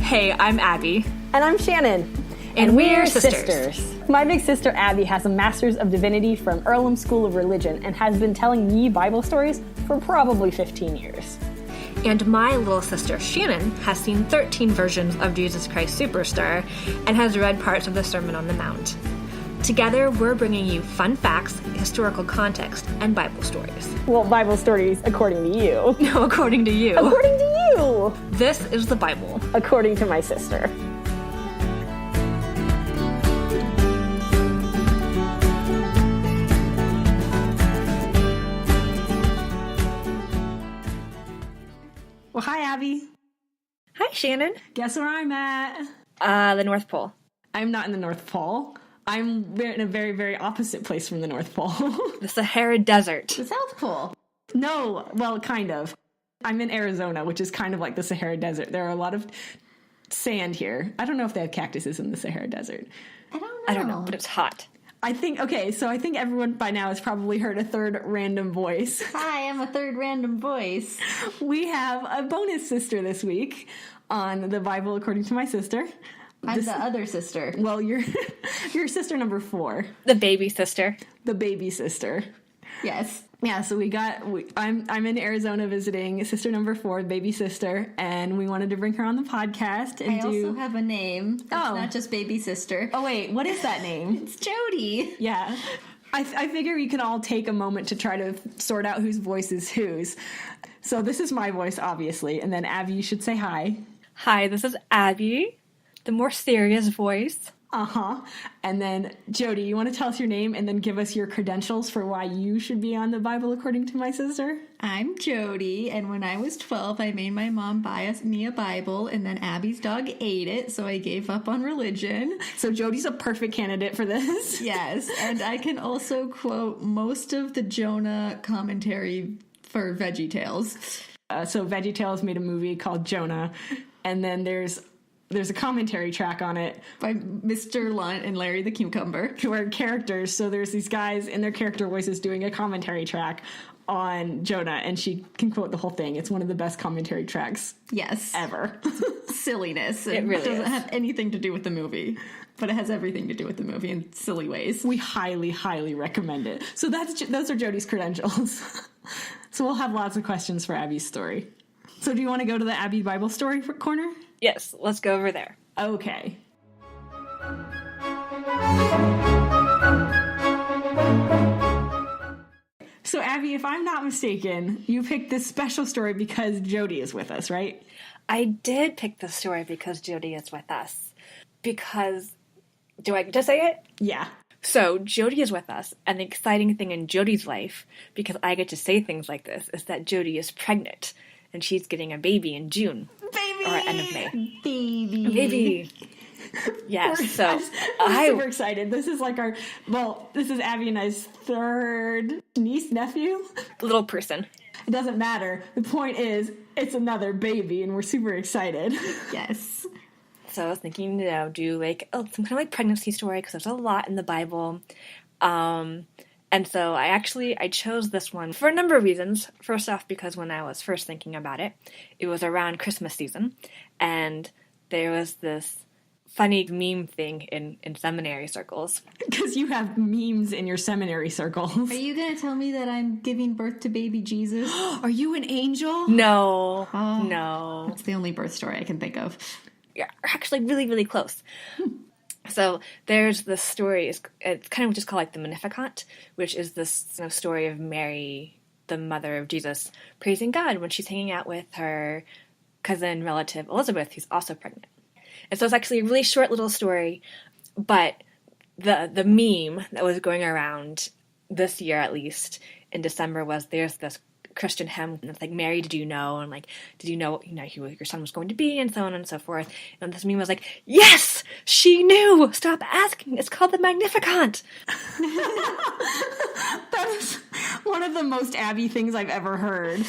Hey, I'm Abby. And I'm Shannon. And we're sisters. My big sister Abby has a Master's of Divinity from Earlham School of Religion and has been telling me Bible stories for probably 15 years. And my little sister Shannon has seen 13 versions of Jesus Christ Superstar and has read parts of the Sermon on the Mount. Together, we're bringing you fun facts, historical context, and Bible stories. Well, Bible stories according to you. No, according to you. According to you! This is the Bible. According to my sister. Well, hi, Abby. Hi, Shannon. Guess where I'm at? The North Pole. I'm not in the North Pole. I'm in a very, very opposite place from the North Pole. The Sahara Desert. The South Pole. No, well, kind of. I'm in Arizona, which is kind of like the Sahara Desert. There are a lot of sand here. I don't know if they have cactuses in the Sahara Desert. I don't know, but it's hot. I think everyone by now has probably heard a third random voice. Hi, I'm a third random voice. We have a bonus sister this week on the Bible according to my sister. I'm the other sister. Well, you're sister number 4. The baby sister. The baby sister. Yes. Yeah, so I'm in Arizona visiting sister number 4, baby sister, and we wanted to bring her on the podcast. And I also have a name. It's not just baby sister. Oh, wait, what is that name? It's Jody. Yeah. I figure you can all take a moment to try to sort out whose voice is whose. So this is my voice, obviously, and then Abby, you should say hi. Hi, this is Abby, the more serious voice. Uh-huh. And then, Jody, you want to tell us your name and then give us your credentials for why you should be on the Bible according to my sister? I'm Jody, and when I was 12, I made my mom buy me a Bible, and then Abby's dog ate it, so I gave up on religion. So Jody's a perfect candidate for this. Yes, and I can also quote most of the Jonah commentary for VeggieTales. So VeggieTales made a movie called Jonah, and then there's a commentary track on it by Mr. Lunt and Larry the Cucumber, who are characters. So there's these guys in their character voices doing a commentary track on Jonah, and she can quote the whole thing. It's one of the best commentary tracks ever. Silliness. It really doesn't is. have anything to do with the movie, but it has everything to do with the movie in silly ways. We highly, highly recommend it. So those are Jody's credentials. So we'll have lots of questions for Abby's story. So do you want to go to the Abby Bible story corner? Yes, let's go over there. Okay. So, Abby, if I'm not mistaken, you picked this special story because Jody is with us, right? I did pick this story because Jody is with us. Because, do I get to say it? Yeah. So, Jody is with us, and the exciting thing in Jody's life, because I get to say things like this, is that Jody is pregnant, and she's getting a baby in June. Baby! Or end of May. Baby. Yes, so I'm super excited. This is like this is Abby and I's third nephew. Little person. It doesn't matter. The point is, it's another baby, and we're super excited. Yes. So I was thinking, do some kind of like pregnancy story, because there's a lot in the Bible. And so I chose this one for a number of reasons. First off, because when I was first thinking about it, it was around Christmas season, and there was this funny meme thing in seminary circles. Because you have memes in your seminary circles. Are you going to tell me that I'm giving birth to baby Jesus? Are you an angel? No. No. That's the only birth story I can think of. You're actually really, really close. So there's this story, it's kind of just called like the Magnificat, which is this story of Mary, the mother of Jesus, praising God when she's hanging out with her cousin relative Elizabeth, who's also pregnant. And so it's actually a really short little story, but the meme that was going around this year, at least in December, was there's this Christian hymn, and it's like, Mary, did you know? And like, did you know who your son was going to be, and so on and so forth. And this meme was like, yes, she knew. Stop asking. It's called the Magnificat. That is one of the most Abby things I've ever heard.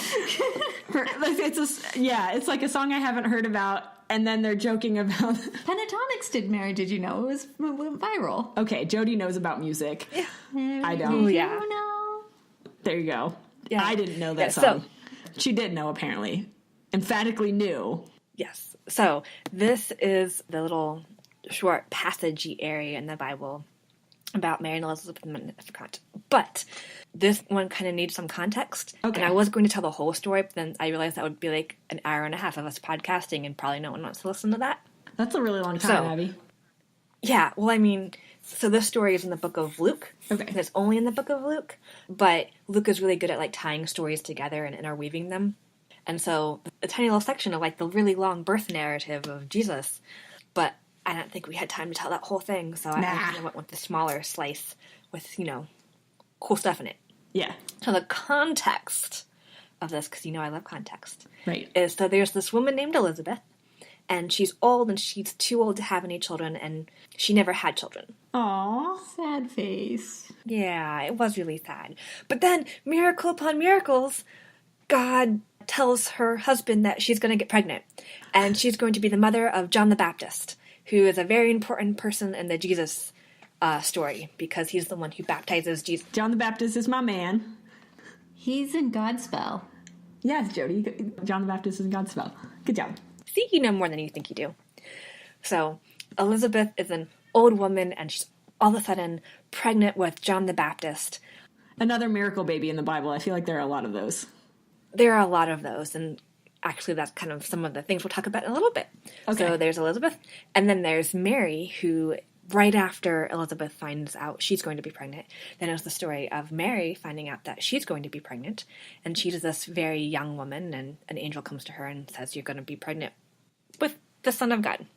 It's like a song I haven't heard about, and then they're joking about... Pentatonics did Mary, did you know? It went viral. Okay, Jody knows about music. Yeah. I don't. Yeah. You know. There you go. Yeah. I didn't know that song. She did know, apparently. Emphatically knew. Yes. So this is the little short passagey area in the Bible about Mary and Elizabeth and the Magnificat. But this one kind of needs some context. Okay. And I was going to tell the whole story, but then I realized that would be like an hour and a half of us podcasting, and probably no one wants to listen to that. That's a really long time, Abby. Yeah, well, I mean, so this story is in the book of Luke. Okay. And it's only in the book of Luke, but Luke is really good at, like, tying stories together and interweaving them. And so a tiny little section of, like, the really long birth narrative of Jesus, but I don't think we had time to tell that whole thing, so I kind of went with the smaller slice with, you know, cool stuff in it. Yeah. So the context of this, because you know I love context, right, is so there's this woman named Elizabeth, and she's old, and she's too old to have any children, and she never had children. Aww. Sad face. Yeah, it was really sad. But then, miracle upon miracles, God tells her husband that she's going to get pregnant, and she's going to be the mother of John the Baptist, who is a very important person in the Jesus story, because he's the one who baptizes Jesus. John the Baptist is my man. He's in Godspell. Yes, Jody. John the Baptist is in Godspell. Good job. See, you know more than you think you do. So, Elizabeth is an old woman, and she's all of a sudden pregnant with John the Baptist. Another miracle baby in the Bible. I feel like there are a lot of those. There are a lot of those, and actually that's kind of some of the things we'll talk about in a little bit. Okay. So there's Elizabeth, and then there's Mary, who right after Elizabeth finds out she's going to be pregnant, then there's the story of Mary finding out that she's going to be pregnant, and she's this very young woman, and an angel comes to her and says, you're going to be pregnant with the Son of God.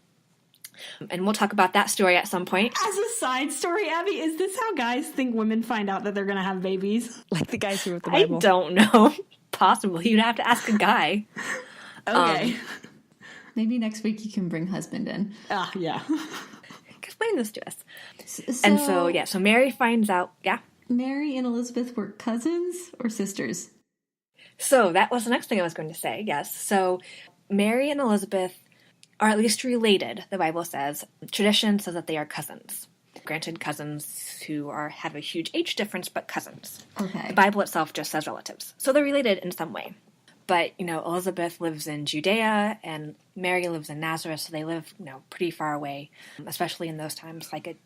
And we'll talk about that story at some point. As a side story, Abby, is this how guys think women find out that they're going to have babies? Like the guys who wrote the Bible? I don't know. Possibly. You'd have to ask a guy. Okay. Maybe next week you can bring husband in. Yeah. Explain this to us. So Mary finds out, Mary and Elizabeth were cousins or sisters? So that was the next thing I was going to say, yes. So Mary and Elizabeth are at least related, the Bible says. Tradition says that they are cousins. Granted, cousins who have a huge age difference, but cousins. Okay. The Bible itself just says relatives. So they're related in some way. But, you know, Elizabeth lives in Judea, and Mary lives in Nazareth, so they live, you know, pretty far away, especially in those times, like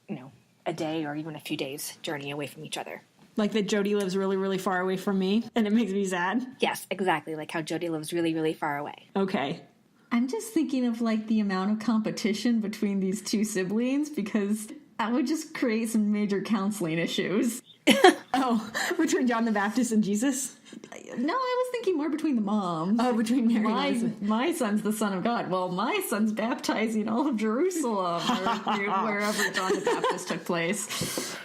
a day or even a few days journey away from each other. Like that Jody lives really, really far away from me, and it makes me sad? Yes, exactly, like how Jody lives really, really far away. Okay. I'm just thinking of, like, the amount of competition between these two siblings, because that would just create some major counseling issues. Oh, between John the Baptist and Jesus? No, I was thinking more between the moms. Oh, between Mary and Elizabeth. My son's the Son of God. Well, my son's baptizing all of Jerusalem, or wherever John the Baptist took place.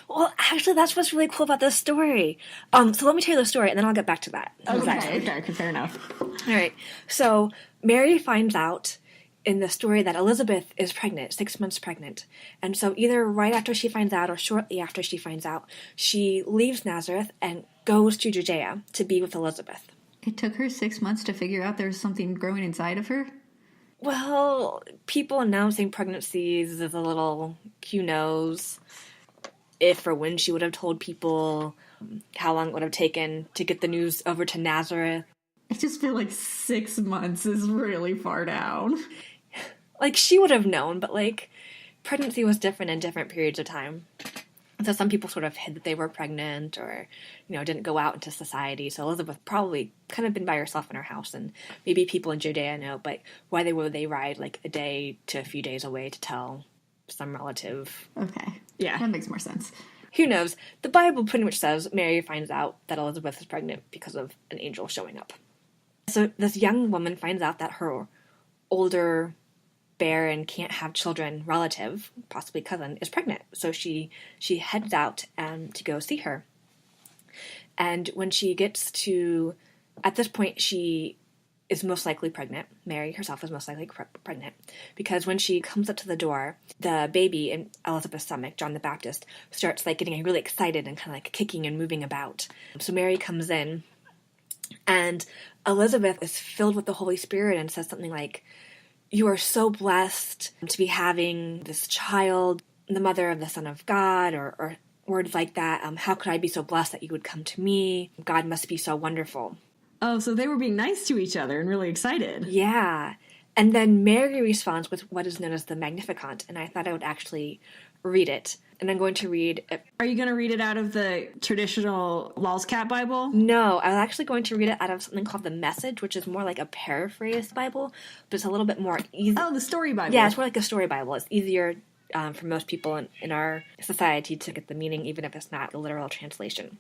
Well, actually, that's what's really cool about this story. So let me tell you the story, and then I'll get back to that. Okay, fair enough. All right. So Mary finds out in the story that Elizabeth is pregnant, 6 months pregnant. And so either right after she finds out or shortly after she finds out, she leaves Nazareth and goes to Judea to be with Elizabeth. It took her 6 months to figure out there was something growing inside of her? Well, people announcing pregnancies is a little, who knows if or when she would have told people, how long it would have taken to get the news over to Nazareth. I just feel like 6 months is really far down. Like, she would have known, but, like, pregnancy was different in different periods of time. So some people sort of hid that they were pregnant or, you know, didn't go out into society. So Elizabeth probably kind of been by herself in her house. And maybe people in Judea know, but why would they ride, like, a day to a few days away to tell some relative? Okay. Yeah. That makes more sense. Who knows? The Bible pretty much says Mary finds out that Elizabeth is pregnant because of an angel showing up. So this young woman finds out that her older, barren, can't have children relative, possibly cousin, is pregnant. So she heads out to go see her. And when she gets to, at this point, she is most likely pregnant. Mary herself is most likely pregnant. Because when she comes up to the door, the baby in Elizabeth's stomach, John the Baptist, starts like getting really excited and kind of like kicking and moving about. So Mary comes in, and Elizabeth is filled with the Holy Spirit and says something like, "You are so blessed to be having this child, the mother of the Son of God," or words like that. How could I be so blessed that you would come to me? God must be so wonderful. Oh, so they were being nice to each other and really excited. Yeah. And then Mary responds with what is known as the Magnificat, and I thought I would actually read it. And I'm going to read it. Are you going to read it out of the traditional Lulzcat Bible? No, I was actually going to read it out of something called the Message, which is more like a paraphrased Bible, but it's a little bit more easy. Oh, the story Bible. Yeah, it's more like a story Bible. It's easier for most people in our society to get the meaning, even if it's not a literal translation.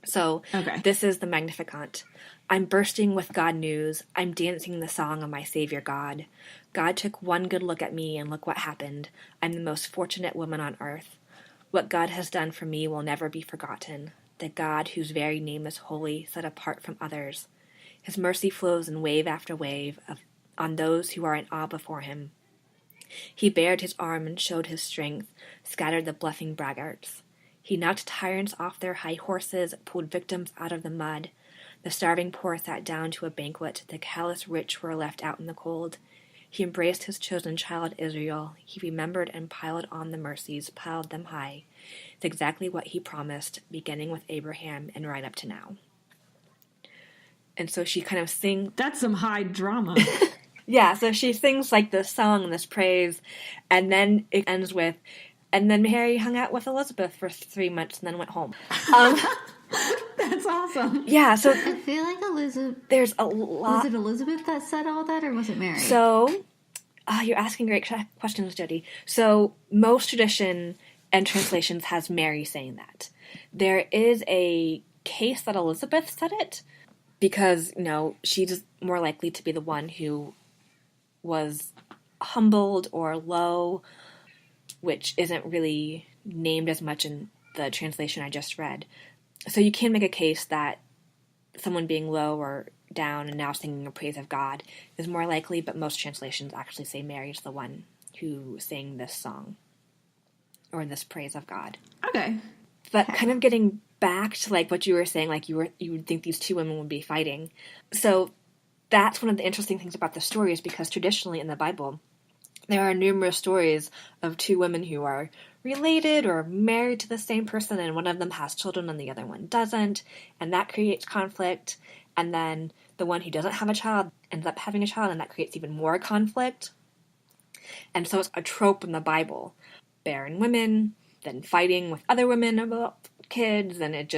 So, This is the Magnificat. I'm bursting with God news. I'm dancing the song of my Savior God. God took one good look at me, and look what happened. I'm the most fortunate woman on earth. What God has done for me will never be forgotten. The God whose very name is holy, set apart from others. His mercy flows in wave after wave on those who are in awe before him. He bared his arm and showed his strength, scattered the bluffing braggarts. He knocked tyrants off their high horses, pulled victims out of the mud. The starving poor sat down to a banquet. The callous rich were left out in the cold. He embraced his chosen child Israel. He remembered and piled on the mercies, piled them high. It's exactly what he promised, beginning with Abraham and right up to now. And so she kind of sings... That's some high drama. Yeah, so she sings like this song and this praise, and then it ends with... And then Mary hung out with Elizabeth for 3 months and then went home. That's awesome. Yeah, so... I feel like Elizabeth... There's a lot... Was it Elizabeth that said all that, or was it Mary? So, you're asking great questions, Jody. So, most tradition and translations has Mary saying that. There is a case that Elizabeth said it, because, she's more likely to be the one who was humbled or low, which isn't really named as much in the translation I just read. So you can make a case that someone being low or down and now singing a praise of God is more likely, but most translations actually say Mary's the one who sang this song or this praise of God. Okay. But kind of getting back to like what you were saying, like you would think these two women would be fighting. So that's one of the interesting things about the story, is because traditionally in the Bible, there are numerous stories of two women who are related or married to the same person, and one of them has children and the other one doesn't, and that creates conflict. And then the one who doesn't have a child ends up having a child, and that creates even more conflict. And so it's a trope in the Bible. Barren women, then fighting with other women about kids, and it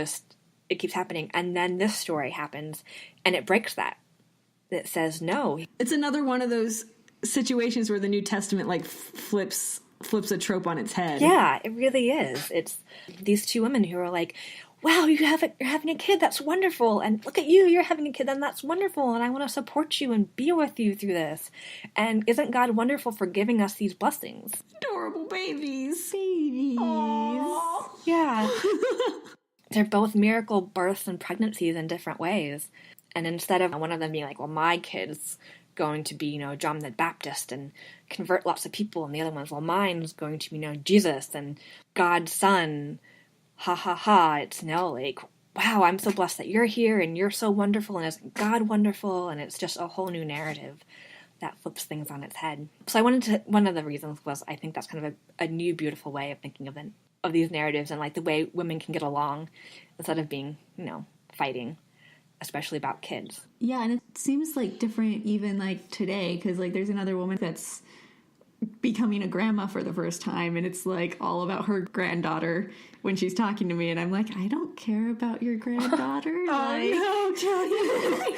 keeps happening. And then this story happens, and it breaks that. It says no. It's another one of those situations where the New Testament like flips a trope on its head. Yeah, it really is. It's these two women who are like, wow, you're having a kid, that's wonderful, and look at you're having a kid, and that's wonderful, and I want to support you and be with you through this. And isn't God wonderful for giving us these blessings? Adorable babies. Aww. Yeah. They're both miracle births and pregnancies in different ways. And instead of one of them being like, well, my kid's going to be, John the Baptist and convert lots of people, and the other one's, well, mine's going to be, Jesus and God's son, ha ha ha. It's now like, wow, I'm so blessed that you're here, and you're so wonderful, and isn't God wonderful? And it's just a whole new narrative that flips things on its head. So one of the reasons was I think that's kind of a new, beautiful way of thinking of these narratives, and like the way women can get along instead of being, fighting, especially about kids. Yeah, and it seems like different even like today, because like there's another woman that's becoming a grandma for the first time, and it's like all about her granddaughter when she's talking to me, and I'm like, I don't care about your granddaughter. Oh, no, Jody.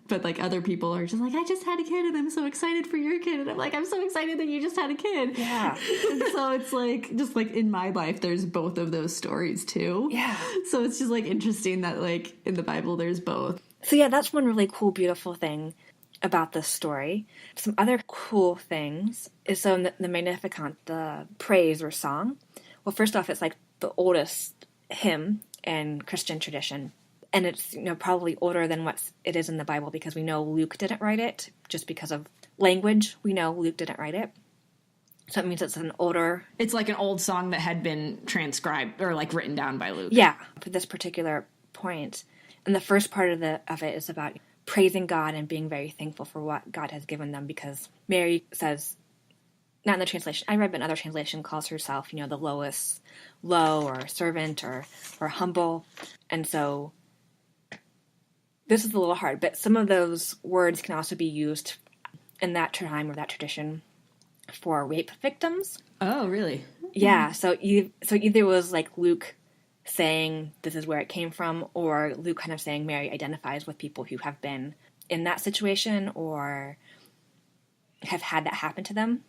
But like other people are just like, I just had a kid and I'm so excited for your kid, and I'm like, I'm so excited that you just had a kid. Yeah. And so it's like, just like in my life there's both of those stories too. Yeah. So it's just like interesting that like in the Bible there's both. So yeah, that's one really cool, beautiful thing about this story. Some other cool things is so in the Magnificat, the praise or song. Well, first off, it's like the oldest hymn in Christian tradition. And it's probably older than what it is in the Bible, because we know Luke didn't write it. Just because of language, we know Luke didn't write it. So it means it's an older... It's like an old song that had been transcribed or like written down by Luke. Yeah, for this particular point. And the first part of it is about praising God and being very thankful for what God has given them, because Mary says, not in the translation I read, but another translation calls herself, the lowest, low or servant or humble. And so... this is a little hard, but some of those words can also be used in that time or that tradition for rape victims. Oh, really? Yeah, so either it was like Luke saying this is where it came from, or Luke kind of saying Mary identifies with people who have been in that situation or have had that happen to them.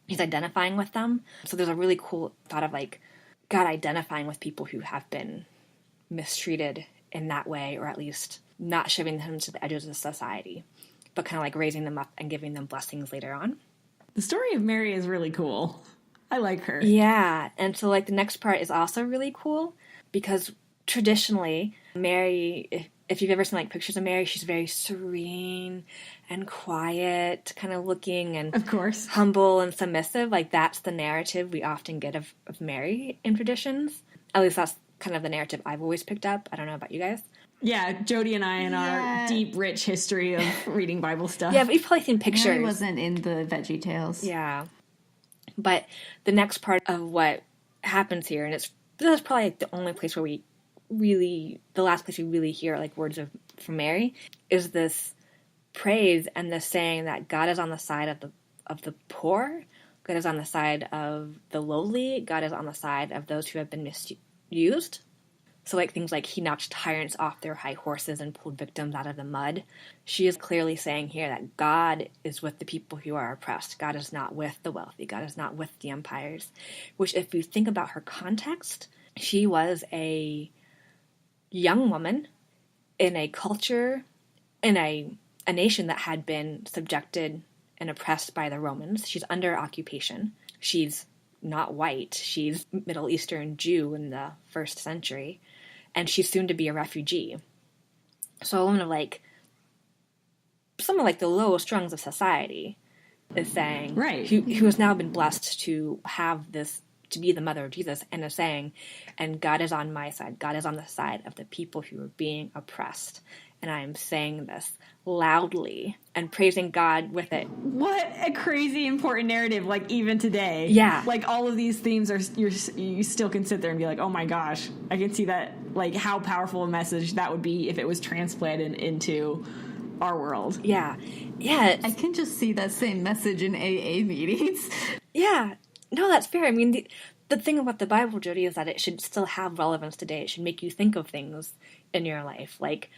He's identifying with them. So there's a really cool thought of like God identifying with people who have been mistreated in that way, or at least not shoving them to the edges of society, but kind of like raising them up and giving them blessings later on. The story of Mary is really cool. I like her. Yeah, and so like the next part is also really cool because traditionally Mary, if you've ever seen like pictures of Mary, she's very serene and quiet, kind of looking and of course humble and submissive. Like that's the narrative we often get of Mary in traditions. At least that's kind of the narrative I've always picked up. I don't know about you guys. Yeah, Jody and I in our deep, rich history of reading Bible stuff. Yeah, but you've probably seen pictures. Mary wasn't in the Veggie Tales. Yeah. But the next part of what happens here, and this is probably like the only place where the last place we really hear like words from Mary, is this praise and this saying that God is on the side of the poor, God is on the side of the lowly, God is on the side of those who have been misused. So like things like he knocked tyrants off their high horses and pulled victims out of the mud. She is clearly saying here that God is with the people who are oppressed. God is not with the wealthy. God is not with the empires. Which if you think about her context, she was a young woman in a culture, in a nation that had been subjected and oppressed by the Romans. She's under occupation. She's not white. She's Middle Eastern Jew in the 1st century. And she's soon to be a refugee. So a woman of like, some of like the lowest rungs of society is saying, right, who has now been blessed to have this, to be the mother of Jesus, and is saying, and God is on my side. God is on the side of the people who are being oppressed. And I am saying this loudly and praising God with it. What a crazy important narrative, like even today. Yeah. Like all of these themes are, you still can sit there and be like, oh my gosh, I can see that, like how powerful a message that would be if it was transplanted into our world. Yeah. Yeah. I can just see that same message in AA meetings. Yeah. No, that's fair. I mean, the thing about the Bible, Jody, is that it should still have relevance today. It should make you think of things in your life, like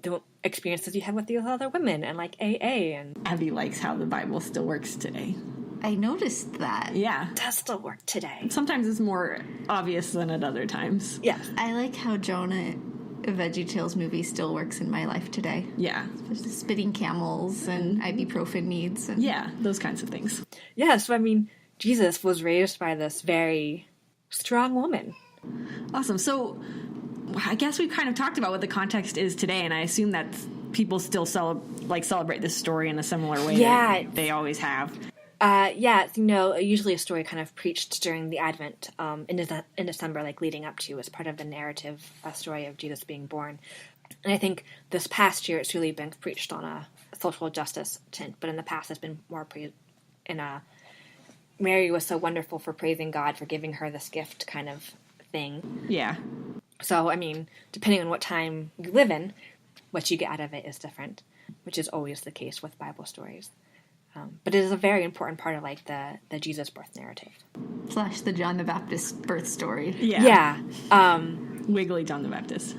the experiences you have with these other women and like AA. And Abby likes how the Bible still works today. I noticed that. Yeah. It does still work today. Sometimes it's more obvious than at other times. Yes. I like how Jonah, a VeggieTales movie, still works in my life today. Yeah. Especially spitting camels and ibuprofen needs. And yeah, those kinds of things. Yeah, so I mean, Jesus was raised by this very strong woman. Awesome. So I guess we've kind of talked about what the context is today, and I assume that people still celebrate this story in a similar way that they always have. It's, usually a story kind of preached during the Advent in December, like leading up to, as part of the narrative, a story of Jesus being born. And I think this past year it's really been preached on a social justice tint, but in the past it's been more in a Mary was so wonderful for praising God for giving her this gift kind of thing. Yeah. So, I mean, depending on what time you live in, what you get out of it is different, which is always the case with Bible stories. But it is a very important part of, like, the Jesus birth narrative. / the John the Baptist birth story. Yeah. Wiggly John the Baptist.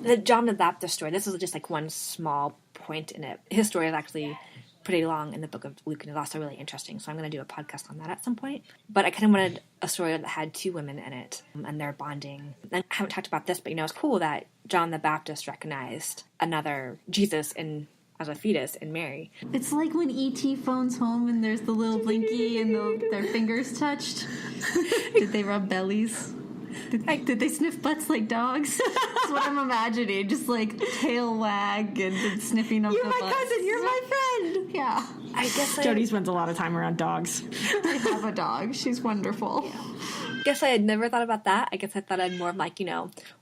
The John the Baptist story, this is just, like, one small point in it. His story is actually pretty long in the book of Luke, and is also really interesting, so I'm going to do a podcast on that at some point. But I kind of wanted a story that had 2 women in it, and their bonding. And I haven't talked about this, but, it's cool that John the Baptist recognized another Jesus as a fetus in Mary. It's like when E.T. phones home and there's the little blinky and their fingers touched. Did they rub bellies? Did they sniff butts like dogs? That's what I'm imagining. Just like tail wag and sniffing up the butts. You're my cousin. You're my friend. Yeah. I guess Jody spends a lot of time around dogs. I have a dog. She's wonderful. Yeah. I guess I had never thought about that. I guess I thought I'd more of like,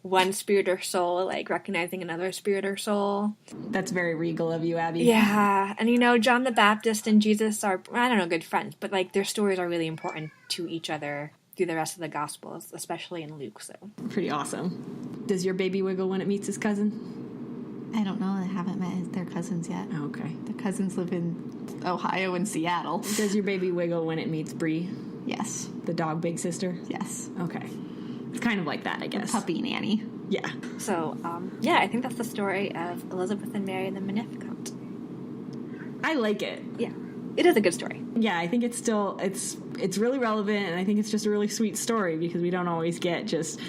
one spirit or soul, like recognizing another spirit or soul. That's very regal of you, Abby. Yeah. And, John the Baptist and Jesus are, I don't know, good friends, but like their stories are really important to each other through the rest of the Gospels, especially in Luke. So pretty awesome. Does your baby wiggle when it meets his cousin? I don't know. They haven't met their cousins yet. Oh, okay. The cousins live in Ohio and Seattle. Does your baby wiggle when it meets Bree? Yes. The dog big sister? Yes. Okay. It's kind of like that, I guess. The puppy nanny. Yeah. So, I think that's the story of Elizabeth and Mary and the Magnificat. I like it. Yeah. It is a good story. Yeah, I think it's really relevant, and I think it's just a really sweet story because we don't always get just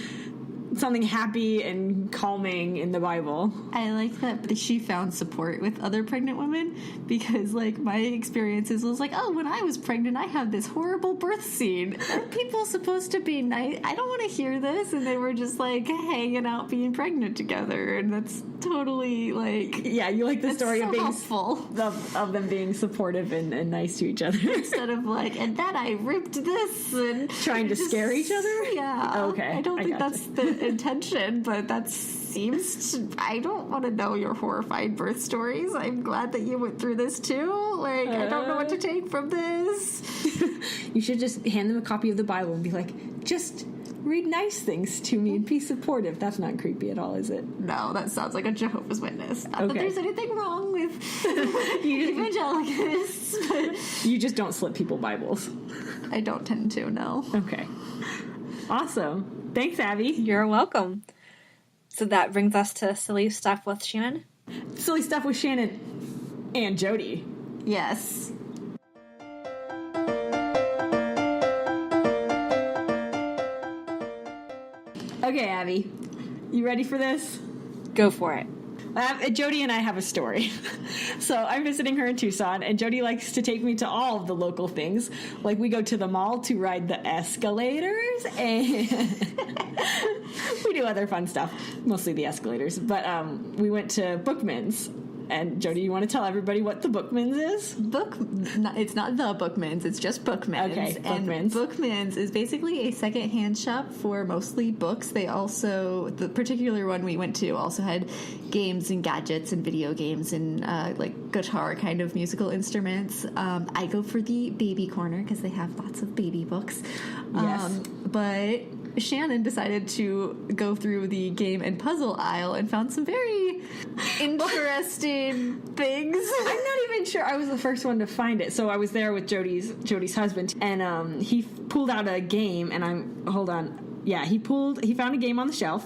something happy and calming in the Bible. I like that she found support with other pregnant women because, like, my experiences was like, oh, when I was pregnant, I had this horrible birth scene. Are people supposed to be nice? I don't want to hear this. And they were just, like, hanging out being pregnant together. And that's totally, like... Yeah, you like the story so of being helpful. Of them being supportive and nice to each other. Instead of, like, and then I ripped this and... Trying to scare each other? Yeah. Okay. I don't think that's the intention, but that seems to... I don't want to know your horrifying birth stories. I'm glad that you went through this too. Like, I don't know what to take from this. You should just hand them a copy of the Bible and be like, just read nice things to me and be supportive. That's not creepy at all, is it? No, that sounds like a Jehovah's Witness. Not that there's anything wrong with evangelicals. But you just don't slip people Bibles. I don't tend to, no. Okay. Awesome. Thanks, Abby. You're welcome. So that brings us to silly stuff with Shannon. Silly stuff with Shannon and Jody. Yes. Okay, Abby. You ready for this? Go for it. Jody and I have a story. So I'm visiting her in Tucson, and Jody likes to take me to all of the local things. Like, we go to the mall to ride the escalators, and we do other fun stuff, mostly the escalators. But we went to Bookman's. And Jody, you want to tell everybody what the Bookman's is? It's not the Bookman's, it's just Bookman's. Okay, and Bookman's. Bookman's is basically a secondhand shop for mostly books. They also, the particular one we went to, also had games and gadgets and video games and like guitar kind of musical instruments. I go for the baby corner because they have lots of baby books. Yes. But Shannon decided to go through the game and puzzle aisle and found some very interesting things. I'm not even sure. I was the first one to find it. So I was there with Jody's husband, and he pulled out a game, and hold on. Yeah, he found a game on the shelf,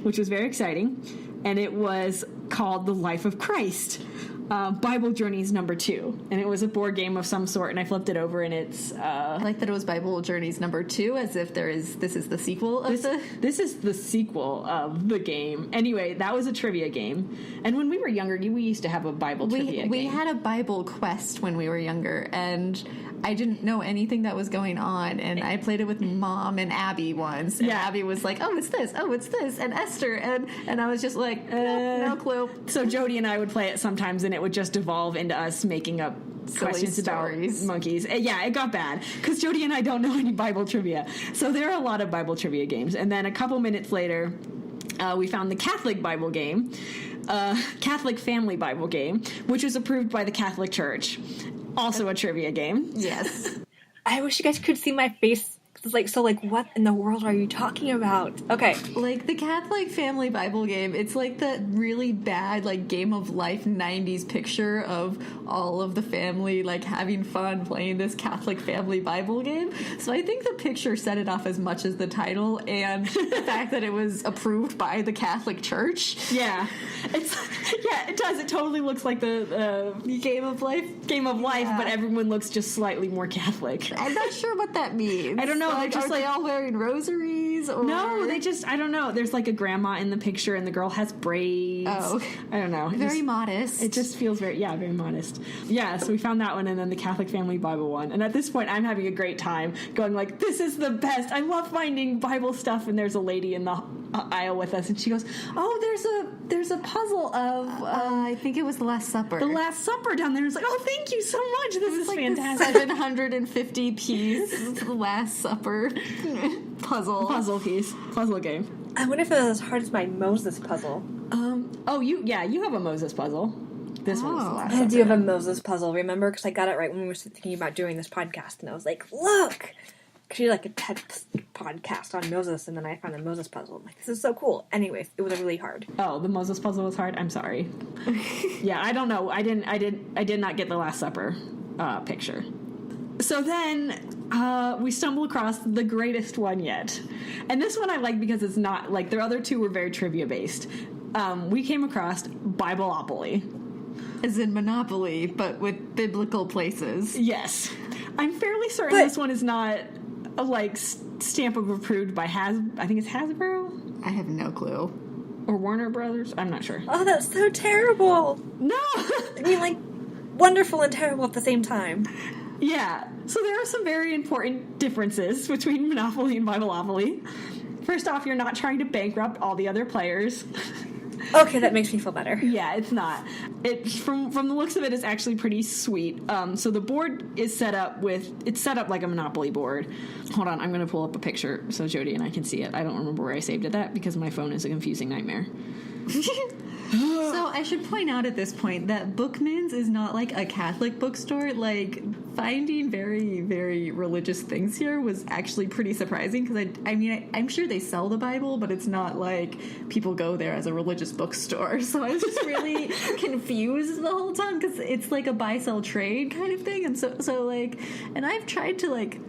which was very exciting, and it was called The Life of Christ. Bible Journeys #2, and it was a board game of some sort, and I flipped it over, and it's I like that it was Bible Journeys #2, as if this is the sequel of this is the sequel of the game. Anyway, that was a trivia game, and when we were younger, we used to have a Bible trivia game. We had a Bible quest when we were younger, and I didn't know anything that was going on, and I played it with Mom and Abby once, and Abby was like, oh, it's this, and Esther, and I was just like, no clue. So Jody and I would play it sometimes, and it would just evolve into us making up questions about monkeys. Yeah, it got bad, because Jody and I don't know any Bible trivia. So there are a lot of Bible trivia games, and then a couple minutes later, we found the Catholic Bible game, Catholic Family Bible game, which was approved by the Catholic Church. Also a trivia game. Yes. I wish you guys could see my face. It's like, what in the world are you talking about? Okay. Like, the Catholic Family Bible game, it's like that really bad, like, Game of Life 90s picture of all of the family, like, having fun playing this Catholic Family Bible game. So I think the picture set it off as much as the title and the fact that it was approved by the Catholic Church. Yeah. It does. It totally looks like the Game of Life. Yeah. But everyone looks just slightly more Catholic. I'm not sure what that means. I don't know. Like, are they all wearing rosaries? Or? No, I don't know. There's like a grandma in the picture, and the girl has braids. Oh. I don't know. Very modest. It just feels very modest. Yeah, so we found that one, and then the Catholic Family Bible one. And at this point, I'm having a great time going like, this is the best. I love finding Bible stuff, and there's a lady in the aisle with us, and she goes, oh, there's a puzzle of... I think it was The Last Supper. The Last Supper down there. It's like, oh, thank you so much. This is like fantastic. 750 piece The Last Supper puzzle game. I wonder if it was as hard as my Moses puzzle. You have a Moses puzzle. This one's The Last Supper. I do have a Moses puzzle, remember? Because I got it right when we were thinking about doing this podcast, and I was like, look! she did like a TED podcast on Moses, and then I found the Moses puzzle. I'm like, this is so cool. Anyways, it was really hard. Oh, the Moses puzzle was hard? I'm sorry. Yeah, I don't know. I did not get the Last Supper picture. So then we stumble across the greatest one yet. And this one I like because it's not, like, the other two were very trivia-based. We came across Bibleopoly. As in Monopoly, but with biblical places. Yes. I'm fairly certain this one is not a, like, stamp of approved by I think it's Hasbro? I have no clue. Or Warner Brothers? I'm not sure. Oh, that's so terrible. No! I mean, like, wonderful and terrible at the same time. Yeah. So there are some very important differences between Monopoly and Bibleopoly. First off, you're not trying to bankrupt all the other players. Okay, that makes me feel better. Yeah, it's not. From the looks of it, it's actually pretty sweet. So the board is set up like a Monopoly board. Hold on, I'm going to pull up a picture so Jody and I can see it. I don't remember where I saved it at because my phone is a confusing nightmare. So I should point out at this point that Bookman's is not like a Catholic bookstore. Like, finding very, very religious things here was actually pretty surprising because I'm sure they sell the Bible, but it's not like people go there as a religious bookstore. So I was just really confused the whole time because it's like a buy, sell, trade kind of thing. And so like, and I've tried to like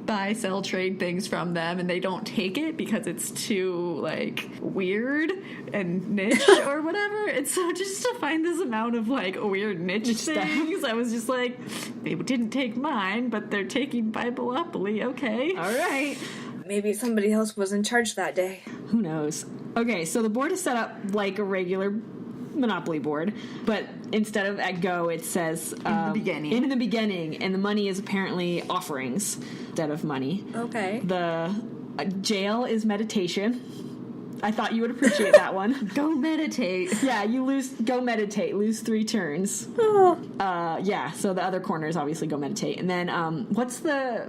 buy, sell, trade things from them, and they don't take it because it's too, like, weird and niche or whatever. And so just to find this amount of, like, weird niche things, I was just like, they didn't take mine, but they're taking Bibleopoly, okay. All right. Maybe somebody else was in charge that day. Who knows? Okay, so the board is set up like a regular Monopoly board, but instead of at go, it says in the beginning, and the money is apparently offerings instead of money. Okay. The jail is meditation. I thought you would appreciate that one. Go meditate. Yeah, go meditate, lose 3 turns. Oh. Yeah, so the other corner is obviously go meditate. And then, what's the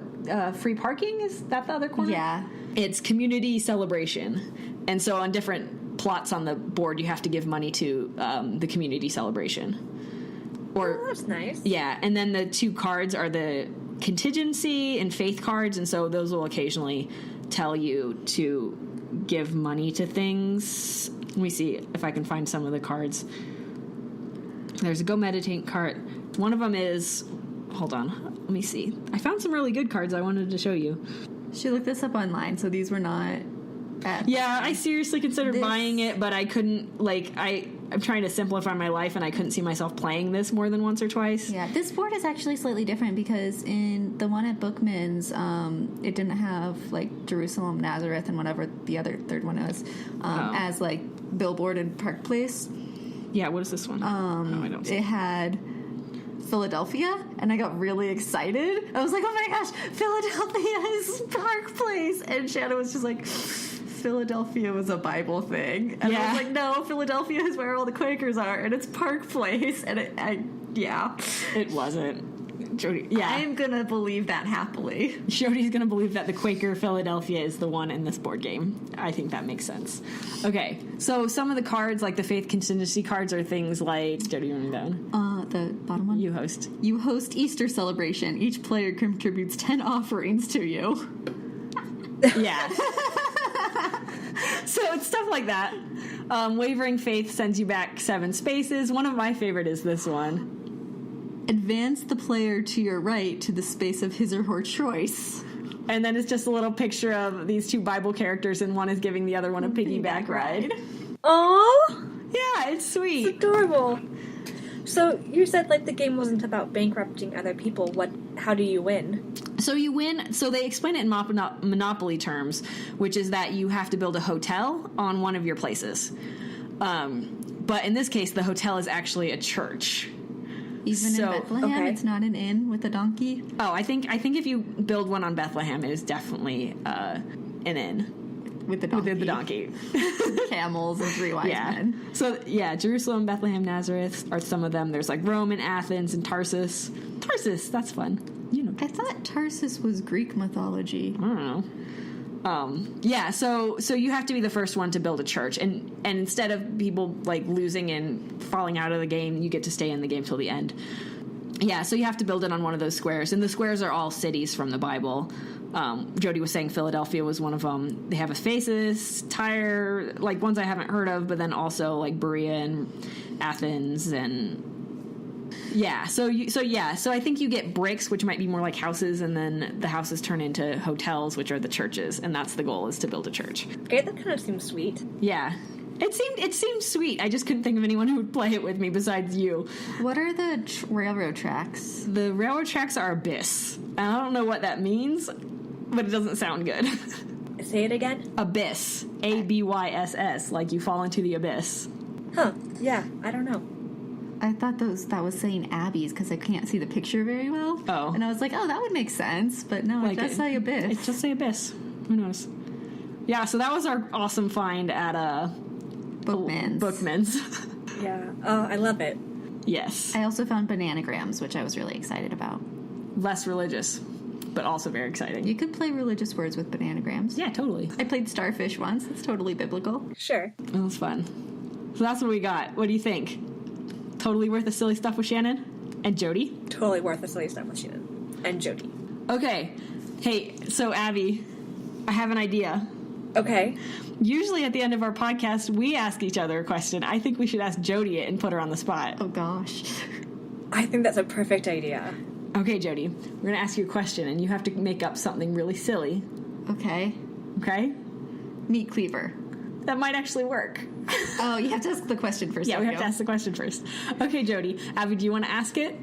free parking? Is that the other corner? Yeah. It's community celebration. And so on different plots on the board, you have to give money to the community celebration. Oh, that's nice. Yeah, and then the 2 cards are the contingency and faith cards, and so those will occasionally tell you to give money to things. Let me see if I can find some of the cards. There's a go meditate card. One of them is, hold on, let me see. I found some really good cards I wanted to show you. She looked this up online, so these were not Yeah, I seriously considered buying it, but I couldn't, like, I'm trying to simplify my life, and I couldn't see myself playing this more than once or twice. Yeah, this board is actually slightly different because in the one at Bookman's, it didn't have, like, Jerusalem, Nazareth, and whatever the other third one was, as, like, Billboard and Park Place. Yeah, what is this one? No, I don't see. It had Philadelphia, and I got really excited. I was like, oh my gosh, Philadelphia is Park Place! And Shannon was just like, Philadelphia was a Bible thing. And I was like, no, Philadelphia is where all the Quakers are, and it's Park Place. And it wasn't. Jody, I am gonna believe that happily. Jody's gonna believe that the Quaker Philadelphia is the one in this board game. I think that makes sense. Okay, so some of the cards, like the faith contingency cards, are things like, Jody, you want down? The bottom one? You host. You host Easter celebration. Each player contributes 10 offerings to you. Yeah. So it's stuff like that. Wavering faith sends you back 7 spaces. One of my favorite is this one. Advance the player to your right to the space of his or her choice. And then it's just a little picture of these 2 Bible characters, and one is giving the other one a piggyback ride. Oh, yeah, it's sweet. It's adorable. So you said, like, the game wasn't about bankrupting other people. How do you win? So you win. So they explain it in Monopoly terms, which is that you have to build a hotel on one of your places. But in this case, the hotel is actually a church. Even in Bethlehem, it's not an inn with a donkey? Oh, I think if you build one on Bethlehem, it is definitely an inn. With the donkey. With the donkey. Camels and 3 wise men. So, yeah, Jerusalem, Bethlehem, Nazareth are some of them. There's, like, Rome and Athens and Tarsus. Tarsus, that's fun. You know. I thought Tarsus was Greek mythology. I don't know. Yeah, so you have to be the first one to build a church. And instead of people, like, losing and falling out of the game, you get to stay in the game till the end. Yeah, so you have to build it on one of those squares, and the squares are all cities from the Bible. Jody was saying Philadelphia was one of them. They have Ephesus, Tyre, like ones I haven't heard of, but then also like Berea and Athens, and yeah. So I think you get bricks, which might be more like houses, and then the houses turn into hotels, which are the churches, and that's the goal, is to build a church. Okay, that kind of seems sweet. Yeah. It seemed sweet. I just couldn't think of anyone who would play it with me besides you. What are the railroad tracks? The railroad tracks are abyss. I don't know what that means, but it doesn't sound good. Say it again. Abyss. ABYSS. Like you fall into the abyss. Huh. Yeah, I don't know. I thought that was saying Abbeys because I can't see the picture very well. Oh. And I was like, oh, that would make sense. But no, like it does say Abyss. It just say abyss. Who knows? Yeah, so that was our awesome find at Bookman's. Yeah. Oh, I love it. Yes. I also found bananagrams, which I was really excited about. Less religious, but also very exciting. You could play religious words with bananagrams. Yeah, totally. I played Starfish once. It's totally biblical. Sure. It was fun. So that's what we got. What do you think? Totally worth the silly stuff with Shannon and Jody? Totally worth the silly stuff with Shannon and Jody. Okay. Hey, so Abby, I have an idea. Okay. Usually at the end of our podcast, we ask each other a question. I think we should ask Jody it and put her on the spot. Oh, gosh. I think that's a perfect idea. Okay, Jody, we're going to ask you a question, and you have to make up something really silly. Okay. Okay? Meat cleaver. That might actually work. Oh, you have to ask the question first. Yeah, we have to ask the question first. Okay, Jody. Abby, do you want to ask it?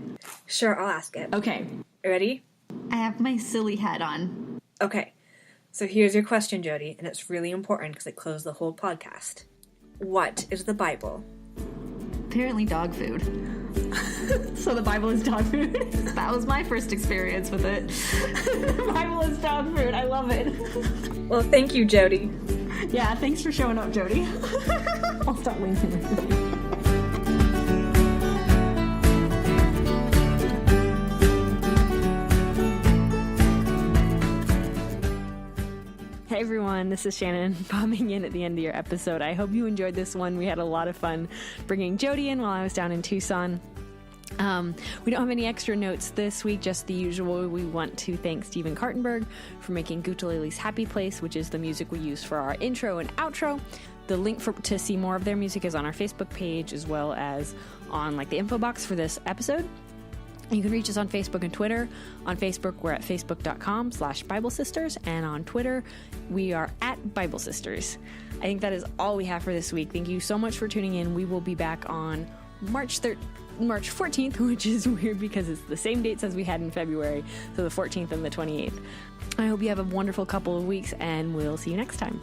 Sure, I'll ask it. Okay. Ready? I have my silly hat on. Okay. So here's your question, Jody, and it's really important because it closed the whole podcast. What is the Bible? Apparently dog food. So the Bible is dog food? That was my first experience with it. The Bible is dog food. I love it. Well, thank you, Jody. Yeah, thanks for showing up, Jody. I'll stop winking. Hey everyone, this is Shannon popping in at the end of your episode. I hope you enjoyed this one. We had a lot of fun bringing Jody in while I was down in Tucson. We don't have any extra notes this week, just the usual. We want to thank Stephen Kartenberg for making Gutalele's Happy Place, which is the music we use for our intro and outro. The link to see more of their music is on our Facebook page, as well as on the info box for this episode. You can reach us on Facebook and Twitter. On Facebook, we're at facebook.com/Bible Sisters, and on Twitter, we are at Bible Sisters. I think that is all we have for this week. Thank you so much for tuning in. We will be back on March 14th, which is weird because it's the same dates as we had in February, so the 14th and the 28th. I hope you have a wonderful couple of weeks, and we'll see you next time.